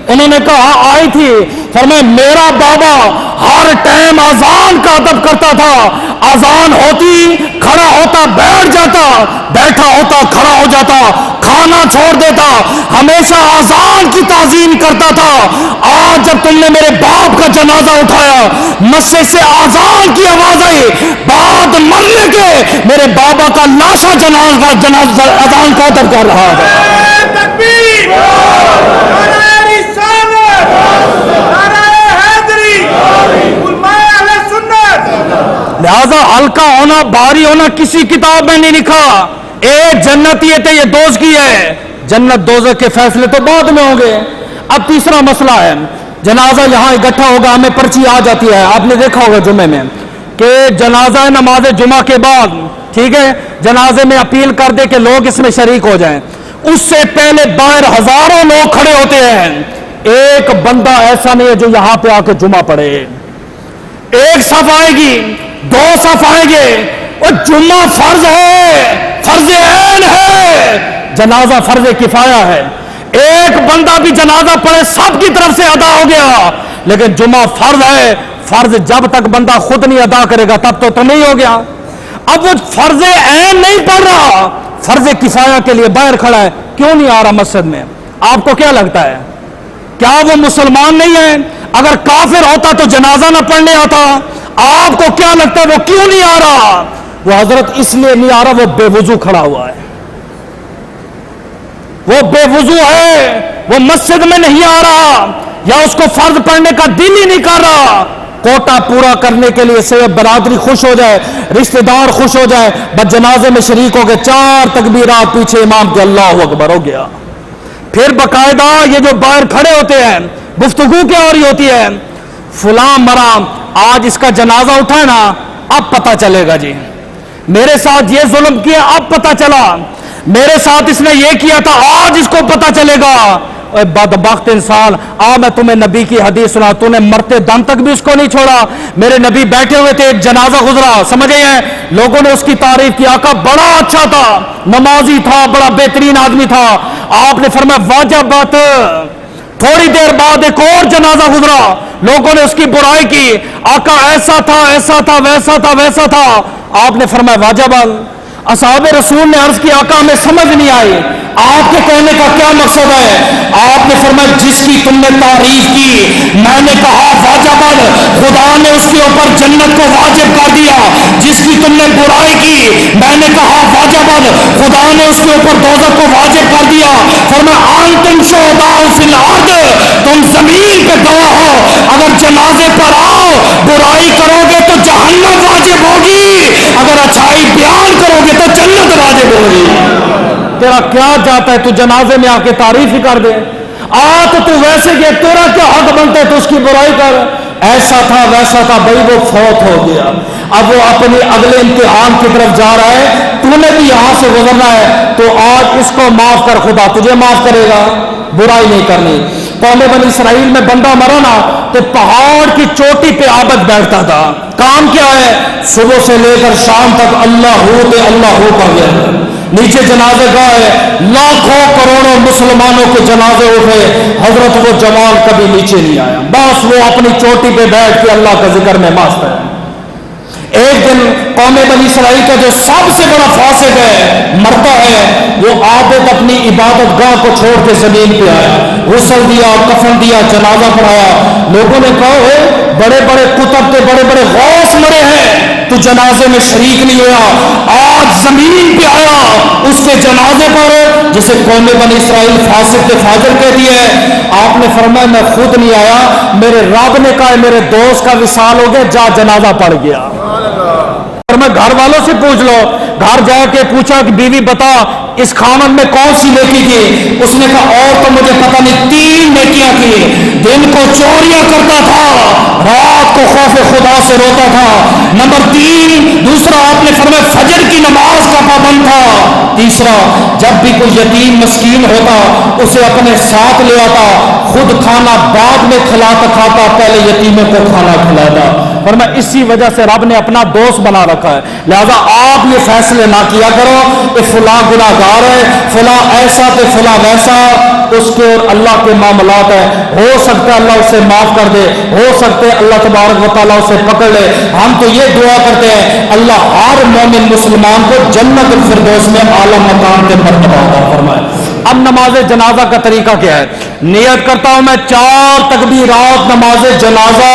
Speaker 2: انہوں نے کہا آئی تھی۔ فرمایا میرا بابا ہر ٹائم اذان کا ادب کرتا تھا، اذان ہوتی کھڑا ہوتا بیٹھ جاتا، بیٹھا ہوتا کھڑا ہو جاتا، کھانا چھوڑ دیتا، ہمیشہ اذان کی تعظیم کرتا تھا۔ آج جب تم نے میرے باپ کا جنازہ اٹھایا، مسجد سے اذان کی آواز آئی، بعد مرنے کے میرے بابا کا لاشا جنازہ اذان کا ادب کر رہا ہے۔
Speaker 3: تکبیر،
Speaker 2: لہذا ہلکا ہونا بھاری ہونا کسی کتاب میں نہیں لکھا۔ ایک جنت یہ تھے، یہ دوز کی ہے، جنت دوزخ کے فیصلے تو بعد میں ہوں گے۔ اب تیسرا مسئلہ ہے، جنازہ یہاں اکٹھا ہوگا، ہمیں پرچی آ جاتی ہے، آپ نے دیکھا ہوگا جمعے میں کہ جنازہ نماز جمعہ کے بعد، ٹھیک ہے، جنازے میں اپیل کر دے کہ لوگ اس میں شریک ہو جائیں، اس سے پہلے باہر ہزاروں لوگ کھڑے ہوتے ہیں، ایک بندہ ایسا نہیں ہے جو یہاں پہ آ کے جمعہ پڑھے۔ ایک صف آئے گی، 2 صف آئیں گے، اور جمعہ فرض ہے، فرض عین ہے، جنازہ فرض کفایہ ہے۔ ایک بندہ بھی جنازہ پڑھے سب کی طرف سے ادا ہو گیا، لیکن جمعہ فرض ہے، فرض جب تک بندہ خود نہیں ادا کرے گا تب تو نہیں ہو گیا۔ اب وہ فرض عین نہیں پڑھ رہا، فرض کفایہ کے لیے باہر کھڑا ہے، کیوں نہیں آ رہا مسجد میں؟ آپ کو کیا لگتا ہے؟ کیا وہ مسلمان نہیں ہے؟ اگر کافر ہوتا تو جنازہ نہ پڑھنے آتا۔ آپ کو کیا لگتا ہے وہ کیوں نہیں آ رہا؟ وہ حضرت اس لیے نہیں آ رہا، وہ بے وضو کھڑا ہوا ہے، وہ بے وضو ہے، وہ مسجد میں نہیں آ رہا، یا اس کو فرض پڑھنے کا دل ہی نہیں کر رہا۔ کوٹا پورا کرنے کے لیے سے برادری خوش ہو جائے، رشتہ دار خوش ہو جائے، بس جنازے میں شریک ہو گئے، 4 تکبیرات پیچھے امام کے، اللہ اکبر ہو گیا۔ پھر باقاعدہ یہ جو باہر کھڑے ہوتے ہیں گفتگو کیا ہو رہی ہوتی ہے؟ فلاں مرا، آج اس کا جنازہ اٹھا ہے نا، اب پتہ چلے گا جی، میرے ساتھ یہ ظلم کیا اب پتہ چلا، میرے ساتھ اس نے یہ کیا تھا آج اس کو پتہ چلے گا۔ اے بدبخت انسان، میں تمہیں نبی کی حدیث سنا، تو نے مرتے دم تک بھی اس کو نہیں چھوڑا۔ میرے نبی بیٹھے ہوئے تھے، ایک جنازہ گزرا، سمجھے ہیں، لوگوں نے اس کی تعریف کی، آقا بڑا اچھا تھا، نمازی تھا، بڑا بہترین آدمی تھا۔ آپ نے فرمایا واجب بات۔ تھوڑی دیر بعد ایک اور جنازہ گزرا، لوگوں نے اس کی برائی کی، آقا ایسا تھا، ایسا تھا، ویسا تھا، ویسا تھا۔ آپ نے فرمایا واجب۔ اصحاب رسول نے عرض کی آقا ہمیں سمجھ نہیں آئی، آپ کے کہنے کا کیا مقصد ہے؟ آپ نے فرمایا جس کی تم نے تعریف کی، میں نے کہا واجب، خدا نے اس کے اوپر جنت کو واجب کر دیا۔ جس کی تم نے برائی کی، میں نے کہا واجب، خدا نے اس کے اوپر دوزخ کو واجب کر دیا۔ فرمایا انتم شہداء فی الارض، تم زمین پہ گواہ ہو، اگر جنازے پر آؤ برائی کرو گے تو جہنم واجب ہوگی، اگر اچھائی بیان کرو گے تو جنت واجب ہوگی۔ تیرا کیا جاتا ہے تو جنازے میں آ کے تعریف ہی کر دے؟ تو ویسے کہ تیرا کیا حق بنتا ہے تو اس کی برائی کر؟ ایسا تھا ویسا تھا بھائی، وہ فوت ہو گیا، اب وہ اپنے اگلے امتحان کی طرف جا رہا ہے، تو نے بھی یہاں سے گزرنا ہے، تو آج اس کو معاف کر، خدا تجھے معاف کرے گا، برائی نہیں کرنی۔ قوم بنی اسرائیل میں بندہ مرا نا تو پہاڑ کی چوٹی پہ عابد بیٹھتا تھا، کام کیا ہے؟ صبح سے لے کر شام تک اللہ ہو کر گیا، نیچے جنازے گاہ ہے، لاکھوں کروڑوں مسلمانوں کے جنازے اٹھے، حضرت وہ جوان کبھی نیچے نہیں آیا، بس وہ اپنی چوٹی پہ بیٹھ کے اللہ کا ذکر میں مست ہے۔ ایک دن قوم بنی اسرائیل کا جو سب سے بڑا فاسق ہے مرتا ہے، وہ عابد اپنی عبادت گاہ کو چھوڑ کے زمین پہ آیا، غسل دیا، کفن دیا، جنازہ پڑھایا، لوگوں نے کہا بڑے بڑے کتب تھے، بڑے بڑے غوث مرے ہیں، تو جنازے میں شریک نہیں ہوا، آج زمین پہ آیا اس کے جنازے پر، جسے قوم بنی اسرائیل فاسق کے فاجر کہتی ہے۔ آپ نے فرمایا میں خود نہیں آیا، میرے رب نے کہا میرے دوست کا وصال ہو گیا، جا جنازہ پڑھ گیا۔ اور میں گھر والوں سے پوچھ لو، گھر جا کے پوچھا کہ بیوی بتا اس خاندان میں کون سی نیکی کی؟ اس نے کہا اور تو مجھے پتہ نہیں، 3 نیکیاں کی، دن کو چوریاں کرتا تھا، رات کو خوف خدا سے روتا تھا، نمبر 3 دوسرا آپ نے فرمایا فجر کی نماز کا پابند تھا، تیسرا جب بھی کوئی یتیم مسکین ہوتا اسے اپنے ساتھ لے آتا، خود کھانا بعد میں کھاتا، پہلے یتیموں کو کھانا کھلاتا۔ فرمایا اسی وجہ سے رب نے اپنا دوست بنا رکھا ہے، لہذا آپ یہ فیصلے نہ کیا کرو کہ فلاں گناہ گار ہے، فلاں ایسا کہ فلاں ویسا، اس کے اور اللہ کے معاملات ہے، ہو سکتا ہے اللہ اسے معاف کر دے، ہو سکتا ہے اللہ تبارک و تعالیٰ اسے پکڑ لے۔ ہم تو یہ دعا کرتے ہیں اللہ ہر مومن مسلمان کو جنت الفردوس میں اعلیٰ مقام کے مرتبہ عطا فرمائے۔ اب نماز جنازہ کا طریقہ کیا ہے؟ نیت کرتا ہوں میں 4 تکبیرات نماز جنازہ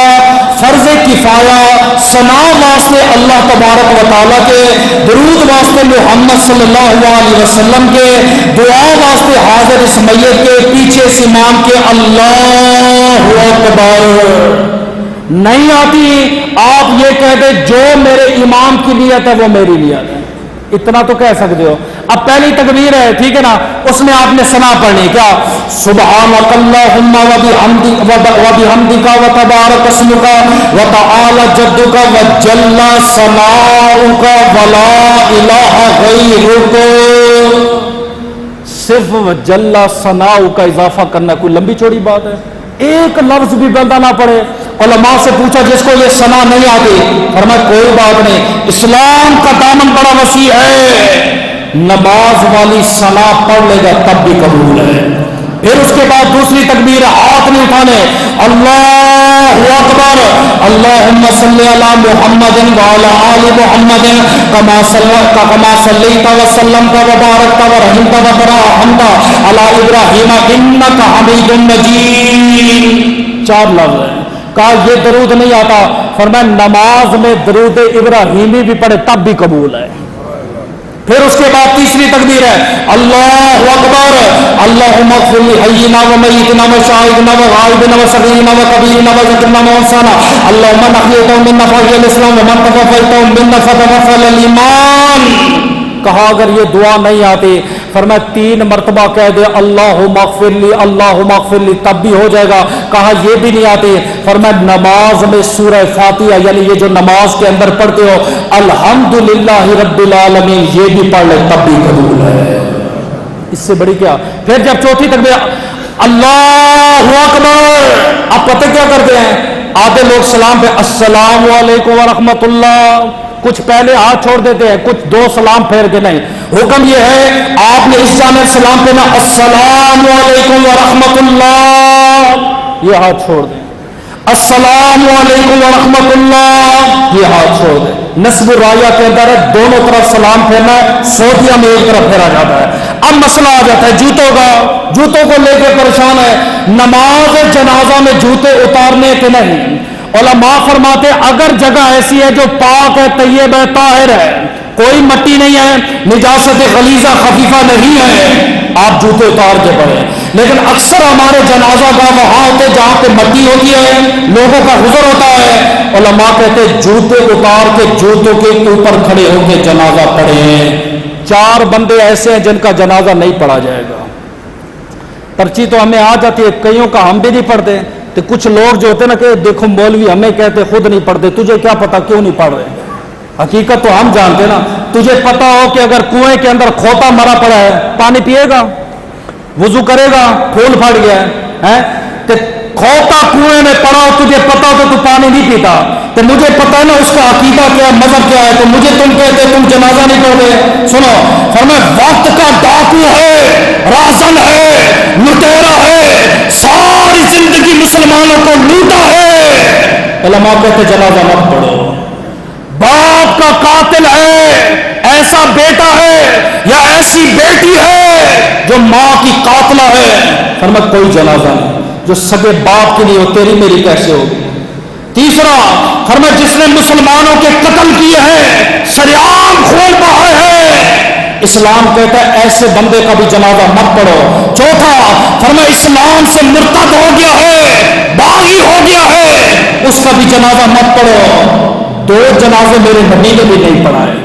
Speaker 2: فرض کفایہ، ثنا واسطے اللہ تبارک و تعالیٰ کے، درود واسطے محمد صلی اللہ علیہ وسلم کے، دعا واسطے حاضر اس میت کے، پیچھے اس امام کے اللہ اکبر نہیں آتی، آپ یہ کہہ دیں جو میرے امام کی نیت ہے وہ میری نیت ہے، اتنا تو کہہ سکتے ہو۔ اب پہلی تکبیر ہے، ٹھیک ہے نا، اس میں آپ نے ثنا پڑھنی، کیا سبحانک اللہم وبحمدک وتبارک اسمک وتعالی جدک وجل ثناؤک ولا الہ غیرک۔ صرف وجل ثناؤک کا اضافہ کرنا کوئی لمبی چوڑی بات ہے؟ ایک لفظ بھی بندہ نہ پڑھے۔ علماء سے پوچھا جس کو یہ ثنا نہیں آتی، فرمایا کوئی بات نہیں، اسلام کا دامن بڑا وسیع ہے، نماز والی ثنا پڑھ لے گا تب بھی قبول ہے۔ پھر اس کے بعد دوسری تکبیر، ہاتھ نہیں اٹھانے، اللہ اکبر، اللہم صلی علی محمد وعلی آل محمد کما صلیت وسلمت وبارکت ورحمت وبرکت علی ابراہیم انک حمید مجید۔ 4 لفظ ہیں، کہا یہ درود نہیں آتا، فرمایا نماز میں درود ابراہیمی بھی پڑھے تب بھی قبول ہے۔ پھر اس کے بعد تیسری تکبیر ہے اللہ اکبر، اللہم اغفر لحینا ومیتنا وشاہدنا وغائبنا وصغیرنا وکبیرنا وذکرنا وانسانا، اللہم من احییتهم منا فاحیہ الاسلام ومن توفیتهم منا فتوفی الایمان۔ کہا اگر یہ دعا نہیں آتی، فرمایا 3 مرتبہ کہہ دے اللہم اغفر لی، اللہم اغفر لی، تب بھی ہو جائے گا۔ کہا یہ بھی نہیں آتی، فرمایا نماز میں سورہ فاتحہ یعنی یہ جو نماز کے اندر پڑھتے ہو الحمدللہ رب العالمین، یہ بھی پڑھ لے تب بھی قبول ہے۔ اس سے بڑی کیا؟ پھر جب چوتھی تکبیر اللہ اکبر، اب پتہ کیا کرتے ہیں آدھے لوگ سلام پہ السلام علیکم ورحمۃ اللہ، کچھ پہلے ہاتھ چھوڑ دیتے ہیں، کچھ 2 سلام پھیر کے نہیں۔ حکم یہ ہے آپ نے اس جانب سلام پہ نہ السلام علیکم ورحمۃ اللہ یہ ہاتھ چھوڑ دیں، السلام علیکم ورحمۃ اللہ یہ ہاتھ چھوڑ دیں۔ نصب الرایا کے اندر دونوں طرف سلام پھیرنا ہے، سعودیہ میں ایک طرف پھیرا جاتا ہے۔ اب مسئلہ آ جاتا ہے جوتوں کا، جوتوں کو لے کے پریشان ہے، نماز جنازہ میں جوتے اتارنے کے نہیں، علماء فرماتے اگر جگہ ایسی ہے جو پاک ہے، طیب ہے، طاہر ہے، کوئی مٹی نہیں ہے، نجاست غلیظہ خفیفہ نہیں ہے، آپ جوتے اتار کے پڑھیں. لیکن اکثر ہمارے جنازہ گاہ وہاں ہوتے جہاں پہ مٹی ہوتی ہے، لوگوں کا گزر ہوتا ہے. علماء کہتے جوتے اتار کے جوتوں کے اوپر کھڑے ہو کے جنازہ پڑھیں. 4 بندے ایسے ہیں جن کا جنازہ نہیں پڑھا جائے گا. پرچی تو ہمیں آ جاتی ہے، کئیوں کا ہم بھی نہیں پڑھتے. تو کچھ لوگ جو ہوتے نا کہ دیکھو مولوی ہمیں کہتے خود نہیں پڑھتے، تجھے کیا پتا کیوں نہیں پڑھ رہے؟ حقیقت تو ہم جانتے نا. تجھے پتا ہو کہ اگر کنویں کے اندر کھوتا مرا پڑا ہے، پانی پیے گا؟ وضو کرے گا؟ پھول پھٹ گیا ہے کہ کھوتا کنویں میں پڑا ہو، تجھے پتا ہو تو پانی نہیں پیتا. تو مجھے پتا ہے نا اس کا عقیدہ کیا ہے، مذہب کیا ہے، تو مجھے تم کہتے تم جنازہ نہیں پڑھتے. سنو، فرمایا وقت کا ڈاکو ہے، رازن ہے، لٹیرا ہے، ساری زندگی مسلمانوں کو لوٹا ہے. علماء کہتے جنازہ مت پڑھو. باپ کا قاتل ہے، ایسا بیٹا ہے یا ایسی بیٹی ہے جو ماں کی قاتلہ ہے، فرمایا کوئی جنازہ نہیں. جو سگے باپ کے لیے ہو، تیری میری کیسے ہوگی؟ تیسرا فرمایا جس نے مسلمانوں کے قتل کیے ہیں، سریعام خون بہائے ہیں، اسلام کہتا ہے ایسے بندے کا بھی جنازہ مت پڑھو. چوتھا فرمایا اسلام سے مرتد ہو گیا ہے، باغی ہو گیا ہے، اس کا بھی جنازہ مت پڑھو. 2 جنازے میرے نبی نے بھی نہیں پڑھائے.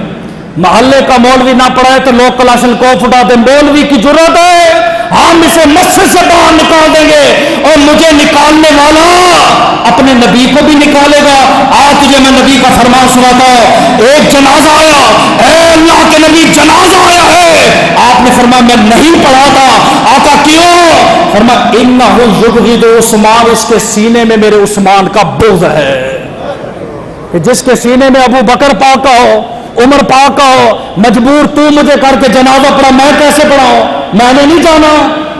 Speaker 2: محلے کا مولوی نہ پڑھائے تو لوگ کلاشن کوف اٹھا دیں، مولوی کی جرات ہے، ہم اسے مسجد سے باہر نکال دیں گے، اور مجھے نکالنے والا اپنے نبی کو بھی نکالے گا. آج تجھے میں نبی کا فرمان سناتا ہوں. ایک جنازہ آیا، اے اللہ کے نبی جنازہ آیا ہے، آپ نے فرمایا میں نہیں پڑھا تھا. آقا کیوں؟ فرمایا انہ یبغض عثمان، اس کے سینے میں میرے عثمان کا بغض ہے. کہ جس کے سینے میں ابو بکر پاک کا ہو، عمر پاک کا ہو، مجبور تو مجھے کر کے جنازہ پڑھا، میں کیسے پڑھاؤں؟ میں نے نہیں جانا،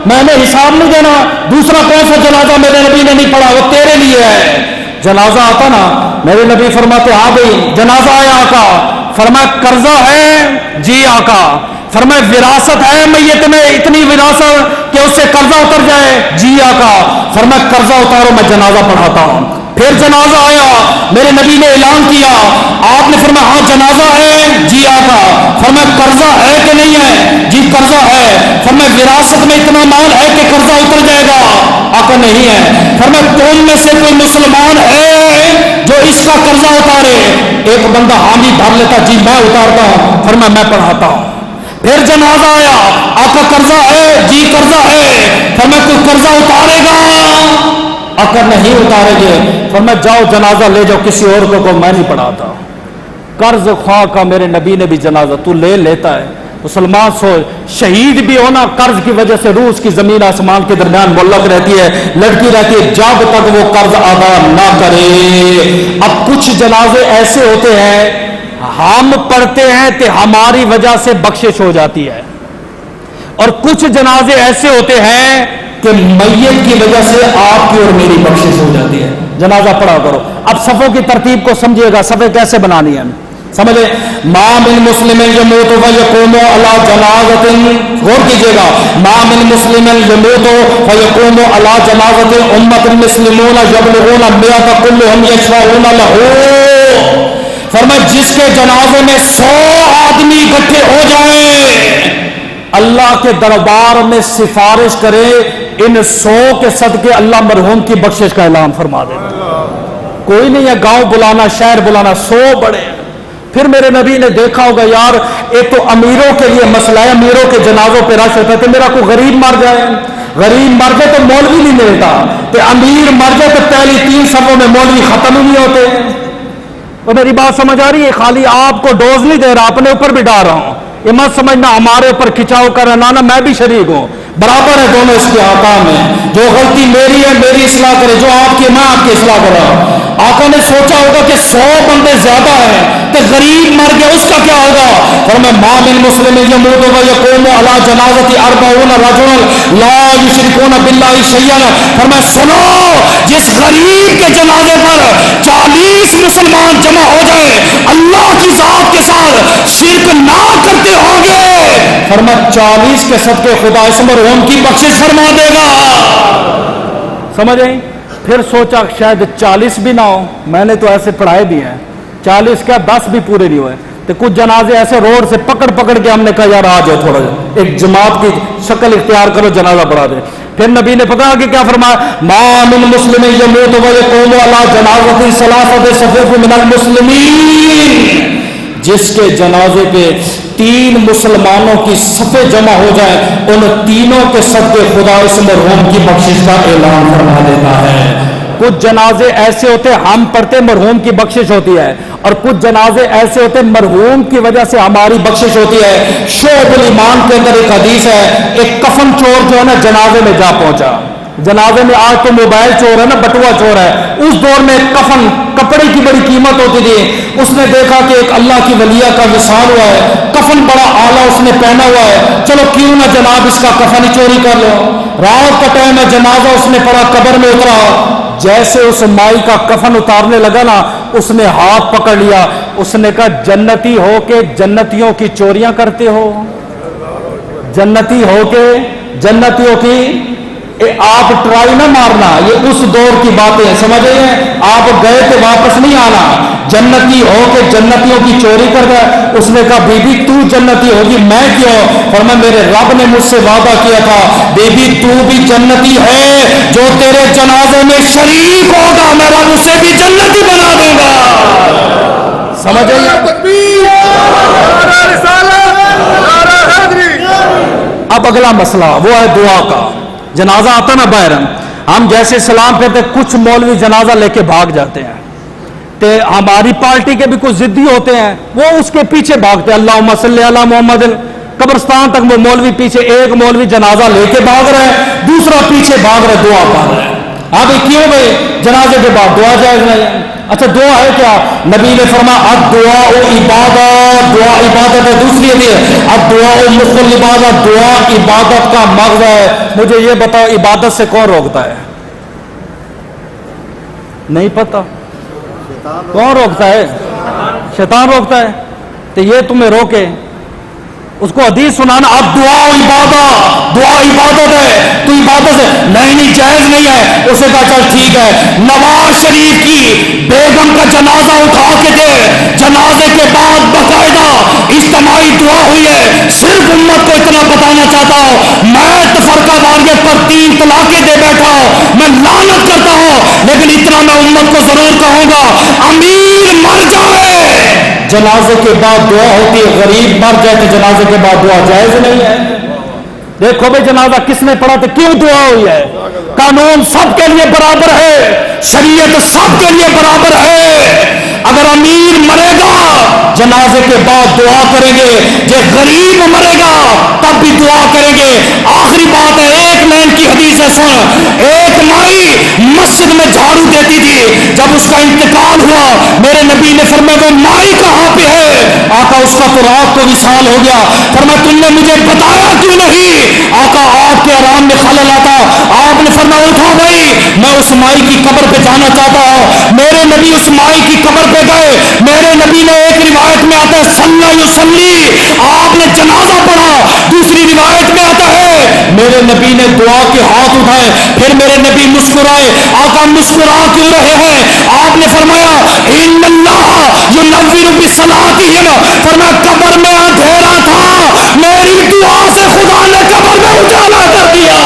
Speaker 2: میں نے حساب نہیں دینا. دوسرا کون سا جنازہ میرے نبی نے نہیں پڑھا، وہ تیرے لیے ہے. جنازہ آتا نا، میرے نبی فرماتے ہاں بھائی جنازہ آیا آقا. فرمایا قرضہ ہے؟ جی آقا. فرمایا وراثت ہے میت میں اتنی وراثت کہ اس سے قرضہ اتر جائے؟ جی آقا. فرمایا قرضہ اتارو، میں جنازہ پڑھاتا ہوں. پھر جنازہ آیا، میرے نبی نے اعلان کیا، آپ نے فرمایا ہاں جنازہ ہے؟ جی آقا. فرمایا قرضہ ہے کہ نہیں ہے؟ جی قرضہ ہے. فرمایا وراثت میں اتنا مال ہے کہ قرضہ اتر جائے گا؟ آقا نہیں ہے. فرمایا تم میں سے کوئی مسلمان ہے جو اس کا قرضہ اتارے؟ ایک بندہ حامی بھر لیتا، جی میں اتارتا ہوں. فرمایا میں پڑھاتا ہوں. پھر جنازہ آیا، آقا قرضہ ہے؟ جی قرضہ ہے. فرمایا کوئی قرضہ اتارے گا؟ آقا نہیں اتارے گے. فرمایا جاؤ جنازہ لے جاؤ کسی اور کو میں نہیں پڑھاتا. قرض خواہ کا میرے نبی نے بھی جنازہ تو لے لیتا ہے. مسلمان سوچ، شہید بھی ہونا قرض کی وجہ سے روح کی زمین آسمان کے درمیان معلق رہتی ہے، لڑکی رہتی ہے جب تک وہ قرض ادا نہ کرے. اب کچھ جنازے ایسے ہوتے ہیں ہم پڑھتے ہیں کہ ہماری وجہ سے بخشش ہو جاتی ہے، اور کچھ جنازے ایسے ہوتے ہیں کہ میت کی وجہ سے آپ کی اور میری بخشش ہو جاتی ہے. جنازہ پڑھا کرو. اب صفوں کی ترتیب کو سمجھیے گا، صفیں کیسے بنانی ہے سمجھے. ما من مسلم یموت فیقوم علی جنازۃ، غور کیجیے گا، ما من مسلم یموت فیقوم علی جنازۃ امۃ المسلمون یبلغون 100 كلهم یشفعون له. فرمایا جس کے جنازے میں 100 آدمی اکٹھے ہو جائیں، اللہ کے دربار میں سفارش کرے، ان 100 کے صدقے اللہ مرحوم کی بخشش کا اعلان فرما دے. کوئی نہیں ہے گاؤں بلانا، شہر بلانا، 100 بڑے. پھر میرے نبی نے دیکھا ہوگا یار ایک تو امیروں کے لیے مسئلہ ہے، امیروں کے جنازوں پہ رش ہوتا ہے کہ میرا کوئی غریب مر جائے، غریب مر جائے تو مولوی نہیں ملتا، کہ امیر مر جائے تو پہلی 3 صفوں میں مولوی ختم ہی نہیں ہوتے. تو میری بات سمجھ آ رہی ہے؟ خالی آپ کو ڈوز نہیں دے رہا، اپنے اوپر بھی ڈال رہا ہوں. یہ مت سمجھنا ہمارے اوپر کھچاؤ کر رہا، نہ میں بھی شریک ہوں، برابر ہے دونوں اس کے آقا میں. جو غلطی میری ہے میری اصلاح کرے، جو آپ کی میں آپ کی اصلاح کر رہا ہوں. آقا نے سوچا ہوگا کہ 100 بندے زیادہ ہیں کہ غریب مر گیا اس کا کیا ہوگا. فرمایا ما من مسلم یموت ویقوم علی جنازۃ 40 رجلا لا یشرکون باللہ شیئا. فرمایا سنو، جس غریب کے جنازے پر 40 مسلمان جمع ہو جائے، اللہ کی ذات کے ساتھ شرک نہ کرتے ہوں گے، فرمایا 40 کے صدقے خدا اس مرحوم کی بخشش فرما دے گا. سمجھ آئی؟ پھر سوچا شاید 40 بھی نہ ہو، میں نے تو ایسے پڑھائے بھی ہیں 40 کیا 10 بھی پورے نہیں ہوئے، تو کچھ جنازے ایسے روڈ سے پکڑ پکڑ کے ہم نے کہا یار آ جاؤ تھوڑا جا ایک جماعت کی شکل اختیار کرو جنازہ پڑھا دے. پھر نبی نے پتا کہ کیا فرمایا، ما من مسلم یموت ویقوم علی جنازۃ ثلاثۃ صفوف من المسلمین، جس کے جنازے پہ 3 مسلمانوں کی صفیں جمع ہو جائیں، ان تینوں کے صدقے خدا اس مرحوم کی بخشش کا اعلان فرما دیتا ہے. کچھ جنازے ایسے ہوتے ہم پڑھتے مرحوم کی بخشش ہوتی ہے، اور کچھ جنازے ایسے ہوتے مرحوم کی وجہ سے ہماری بخشش ہوتی ہے. شعب الایمان کے اندر ایک حدیث ہے، ایک کفن چور جو ہے نا جنازے میں جا پہنچا. جنازے میں آج تو موبائل چور ہے نا، بٹوا چور ہے، اس دور میں کفن کپڑے کی بڑی قیمت ہوتی تھی. اس نے دیکھا کہ ایک اللہ کی ولیہ کا وصال ہوا ہے، کفن بڑا اعلیٰ اس نے پہنا ہوا ہے، چلو کیوں نہ جناب اس کا کفن ہی چوری کر لو. رات کا ٹائم ہے، جنازہ اس نے پڑھا، قبر میں اترا. جیسے اس مائی کا کفن اتارنے لگا نا، اس نے ہاتھ پکڑ لیا. اس نے کہا جنتی ہو کے جنتیوں کی چوریاں کرتے ہو، جنتی ہو کے جنتیوں کی آپ ٹرائی نہ مارنا. یہ اس دور کی باتیں سمجھ رہے ہیں، آپ گئے تھے واپس نہیں آنا. جنتی ہو کے جنتیوں کی چوری کر گئے. اس نے کہا بی بی تو جنتی ہوگی، میں کیوں؟ فرمایا میرے رب نے مجھ سے وعدہ کیا تھا بی بی تو بھی جنتی ہے، جو تیرے جنازے میں شریک ہوگا میں رب اسے بھی جنتی بنا دوں گا. سمجھ رہے؟ اب اگلا مسئلہ وہ ہے دعا کا. جنازہ آتا نا باہر، ہم جیسے سلام پھرتے کچھ مولوی جنازہ لے کے بھاگ جاتے ہیں، تو ہماری پارٹی کے بھی کچھ ضدی ہوتے ہیں، وہ اس کے پیچھے بھاگتے ہیں، اللہم صلی علی محمد. قبرستان تک وہ مولوی پیچھے، ایک مولوی جنازہ لے کے بھاگ رہا ہے، دوسرا پیچھے بھاگ رہا ہے، دعا پڑھ رہا ہے. اب کیوں بھائی جنازے کے بعد دعا جائز نہیں ہے؟ اچھا دعا ہے کیا؟ نبی نے فرمایا الدعاء عبادت، دعا عبادت ہے. دوسری ہے الدعاء مخ العبادت، دعا عبادت کا مغز ہے. مجھے یہ بتاؤ عبادت سے کون روکتا ہے؟ نہیں پتا کون روکتا ہے؟ شیطان روکتا ہے. تو یہ تمہیں روکے، اس کو حدیث سنانا اب دعا عبادت، دعا عبادت ہے تو عبادت سے نہیں جائز نہیں ہے. اسے کہا چل ٹھیک ہے، نواز شریف کی بیگم کا جنازہ اٹھا کے دے. جنازے کے بعد باقاعدہ اجتماعی دعا ہوئی ہے. صرف امت کو اتنا بتانا چاہتا ہوں، میں تفرقہ واریت پر 3 طلاقیں دے بیٹھا ہوں، میں لعنت کرتا ہوں، لیکن اتنا میں امت کو ضرور کہوں گا امیر مر جائے جنازے کے بعد دعا ہوتی ہے، غریب مر جائے تو جنازے کے بعد دعا جائز نہیں ہے. دیکھو بھائی جنازہ کس نے پڑھا تو کیوں دعا ہوئی ہے؟ قانون سب کے لیے برابر ہے، شریعت سب کے لیے برابر ہے. اگر امیر مرے گا جنازے کے بعد دعا کریں گے، جو غریب مرے گا تب بھی دعا کریں گے. آخری بات ہے، ایک لائن کی حدیث ہے سن. ایک مائی مسجد میں جھاڑو دیتی تھی، جب اس کا انتقال ہوا میرے نبی نے فرمایا وہ مائی کہاں پہ ہے؟ آقا اس کا تو رات کو وصال ہو گیا. فرمایا تم نے مجھے بتایا کیوں نہیں؟ آقا آپ کے آرام میں خلل آتا. آپ نے فرمایا اٹھو بھائی، میں اس مائی کی قبر پہ جانا چاہتا ہوں. میرے نبی اس مائی کی قبر پہ گئے. میرے نبی نے ایک روایت میں آتا ہے صلی یصلی، آپ نے جنازہ پڑھا. دوسری روایت میں آتا ہے میرے نبی نے دعا کے ہاتھ اٹھائے، پھر میرے نبی مسکرائے. آقا مسکرا کیوں رہے ہیں؟ آپ نے فرمایا ان اللہ ینور بصلاتہم، فرمایا قبر میں اندھیرا تھا، میری دعا سے خدا نے قبر میں اجالا کر دیا.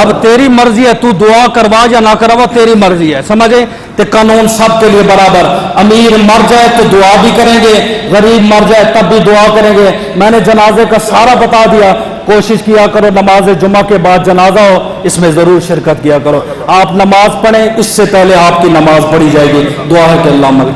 Speaker 2: اب تیری مرضی ہے، تو دعا کروا یا نہ کروا تیری مرضی ہے. سمجھے؟ تو قانون سب کے لیے برابر. امیر مر جائے تو دعا بھی کریں گے، غریب مر جائے تب بھی دعا کریں گے. میں نے جنازے کا سارا بتا دیا. کوشش کیا کرو نماز جمعہ کے بعد جنازہ ہو اس میں ضرور شرکت کیا کرو. آپ نماز پڑھیں، اس سے پہلے آپ کی نماز پڑھی جائے گی. دعا ہے کہ اللہ عمل کی